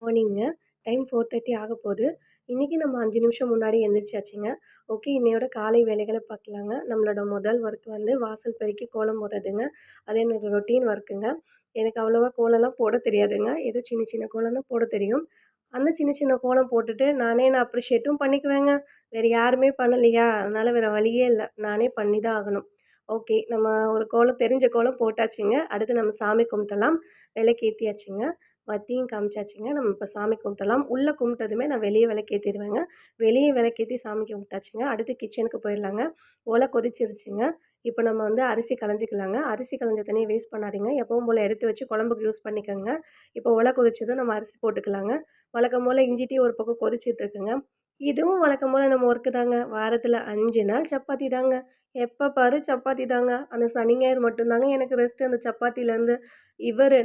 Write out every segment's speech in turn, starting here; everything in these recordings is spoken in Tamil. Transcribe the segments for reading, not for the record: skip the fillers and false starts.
மார்னிங்க. டைம் 4:30 ஆகப்போது. இன்னைக்கு நம்ம 5 நிமிஷம் முன்னாடி எந்திரிச்சாச்சுங்க. ஓகே, இன்னையோட காலை வேலைகள பார்க்கலாங்க. நம்மளோட முதல் ஒர்க் வந்து வாசல் பெருக்கி கோலம் போடுறதுங்க. அது என்னோட ரொட்டீன் ஒர்க்குங்க. எனக்கு அவ்வளவா கோலம்லாம் போட தெரியாதுங்க. ஏதோ சின்ன சின்ன கோலம் தான் போட தெரியும். அந்த சின்ன சின்ன கோலம் போட்டுட்டு நானே என்ன அப்ரிஷியேட்டும் பண்ணிக்குவேங்க. வேற யாருமே பண்ணலையா, அதனால வேற வழியே இல்ல. நானே பண்ணி தான் ஆகணும். ஓகே, நம்ம ஒரு கோலம் தெரிஞ்ச கோலம் போட்டாச்சுங்க. அடுத்து நம்ம சாமி கும்பிட்டலாம். விளக்கேத்தியாச்சுங்க. வத்தியும் காமிச்சாச்சுங்க. நம்ம இப்ப சாமி கும்பிட்டலாம். உள்ள கும்பிட்டதுமே நான் வெளிய விளக்கேத்திருவேங்க. வெளிய விளக்கேத்தி சாமி கும்பிட்டாச்சுங்க. அடுத்து கிச்சனுக்கு போயிடலாங்க. ஒலை கொதிச்சிருச்சுங்க. இப்ப நம்ம வந்து அரிசி களைஞ்சிக்கலாங்க. அரிசி களைஞ்ச தண்ணிய வேஸ்ட் பண்ணாதீங்க. எப்பவும் போல எடுத்து வச்சு குழம்புக்கு யூஸ் பண்ணிக்கோங்க. இப்போ ஒலை கொதிச்சதும் நம்ம அரிசி போட்டுக்கலாங்க. வழக்கம் போல இஞ்சி டீ ஒரு பக்கம் கொதிச்சிட்டு இருக்குங்க. இதுவும் வழக்கம் போல நம்ம ஒர்க்கு தாங்க. வாரத்துல 5 நாள் சப்பாத்தி தாங்க. எப்ப பாரு சப்பாத்தி தாங்க. அந்த சனி, ஞாயிறு மட்டும் தாங்க எனக்கு ரெஸ்ட்டு அந்த சப்பாத்திலேருந்து.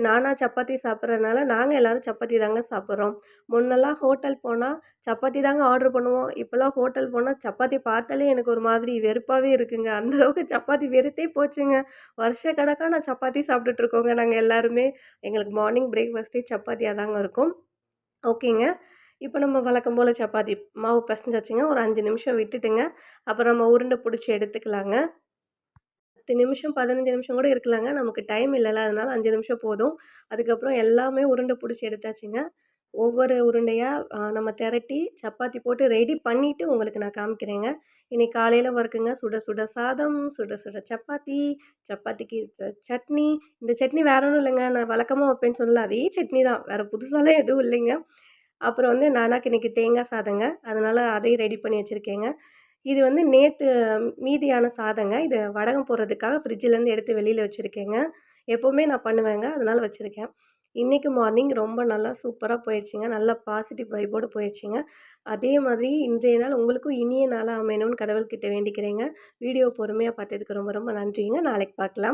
நானா சப்பாத்தி சாப்பிட்றதுனால நாங்க எல்லாரும் சப்பாத்தி தாங்க சாப்பிட்றோம். முன்னெல்லாம் ஹோட்டல் போனா சப்பாத்தி தாங்க ஆர்டர் பண்ணுவோம். இப்போலாம் ஹோட்டல் போனா சப்பாத்தி பார்த்தாலே எனக்கு ஒரு மாதிரி வெறுப்பாவே இருக்குங்க. அந்த அளவுக்கு சப்பாத்தி வெறுத்தே போச்சுங்க. வருஷக்கணக்கா நான் சப்பாத்தி சாப்பிட்டுட்டு இருக்கோங்க நாங்க எல்லாருமே. எங்களுக்கு மார்னிங் பிரேக்ஃபாஸ்ட்டே சப்பாத்தியா தாங்க இருக்கும். ஓகேங்க. இப்ப நம்ம வழக்கம் போல சப்பாத்தி மாவு பெசஞ்சாச்சுங்க. ஒரு 5 நிமிஷம் விட்டுட்டுங்க. அப்புறம் நம்ம உருண்டை புடிச்சு எடுத்துக்கலாங்க. 10 நிமிஷம், 15 நிமிஷம் கூட இருக்கலாங்க. நமக்கு டைம் இல்லல. அதனால 5 நிமிஷம் போதும். அதுக்கப்புறம் எல்லாமே உருண்டை புடிச்சு எடுத்தாச்சுங்க. ஒவ்வொரு உருண்டையா நம்ம திரட்டி சப்பாத்தி போட்டு ரெடி பண்ணிட்டு உங்களுக்கு நான் காமிக்கிறேங்க. இன்னைக்கு காலையில ஒர்க்குங்க. சுட சுட சாதம், சுட சுட சப்பாத்தி, சப்பாத்திக்கு சட்னி. இந்த சட்னி வேற ஒண்ணும் இல்லங்க. நான் வழக்கமா வைப்பேன்னு சொன்னேன்ல, அதே சட்னி தான். வேற புதுசாலாம் எதுவும் இல்லைங்க. அப்புறம் வந்து நானாக்கு இன்னைக்கு தேங்காய் சாதங்க. அதனால அதையும் ரெடி பண்ணி வச்சிருக்கேங்க. இது வந்து நேத்து மீதியான சாதங்க. இத வடகம் போடுறதுக்காக ஃப்ரிட்ஜ்லேருந்து எடுத்து வெளியில வச்சிருக்கேங்க. எப்பவுமே நான் பண்ணுவேங்க. அதனால வச்சிருக்கேன். இன்னைக்கு மார்னிங் ரொம்ப நல்லா சூப்பரா போயிருச்சுங்க. நல்ல பாசிட்டிவ் வைப்போட போயிருச்சுங்க. அதே மாதிரி இன்றைய நாள் உங்களுக்கும் இனிய நாளா அமையணும்னு கடவுள்கிட்ட வேண்டிக்கிறேங்க. வீடியோ பொறுமையா பார்த்ததுக்கு ரொம்ப ரொம்ப நன்றிங்க. நாளைக்கு பார்க்கலாம்.